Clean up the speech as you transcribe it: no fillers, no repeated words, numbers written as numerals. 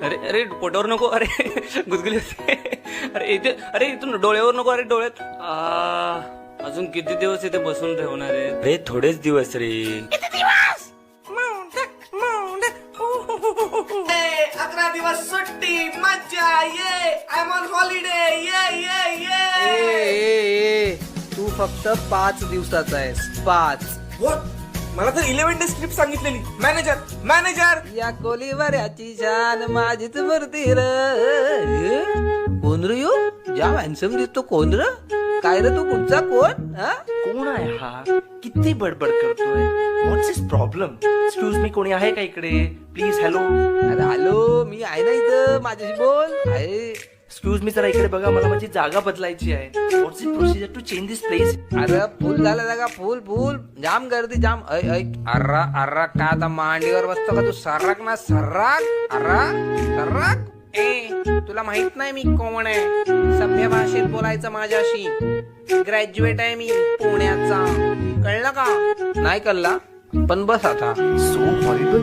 अरे अरे पोटावर नको, अरे गुदगुली होते. अरे इथे, अरे इथून डोळ्यावर नको, अरे डोळ्यात. अजून किती दिवस इथे बसून ठेवणार आहे रे? थोडेच दिवस रे. 11 दिवस सुट्टी, मज्जा, ये आय एम ऑन हॉलिडे, ये. तू फक्त 5 दिवसाचा आहेस, 5. व्हॉट? मला तर 11 डेज ट्रिप सांगितलेली. मॅनेजर या कोलीवाऱ्याची शान माझीच मूर्ती र. कोण रे यो? ज्या हॅन्सम दिसतो कोण र? काय रे तू कुठचा कोण? कोण आहे हा? किती बडबड करतोय? व्हॉट्स इज प्रॉब्लेम? एक्सक्यूज मी, कोणी आहे का इकडे? प्लीज. हॅलो. अरे हॅलो, मी आहे ना इथं, माझ्याशी बोल. आहे. एक्सक्यूज मी, जरा इकडे बघा, मला माझी जागा बदलायची आहे. What's is procedure to change this place? अरे फुल झाला जागा, फुल जाम गर्दी जाम. अर्रा अर्रा का आता मांडीवर बसतो का तू? सर्राक ना सर्राक. सर्राक. तुला माहित नाही मी कोण आहे? सभ्य भाषेत बोलायचं माझ्याशी. ग्रॅज्युएट आहे मी पुण्याचा. कळलं का? नाही कळला पण बस आता. So horrible.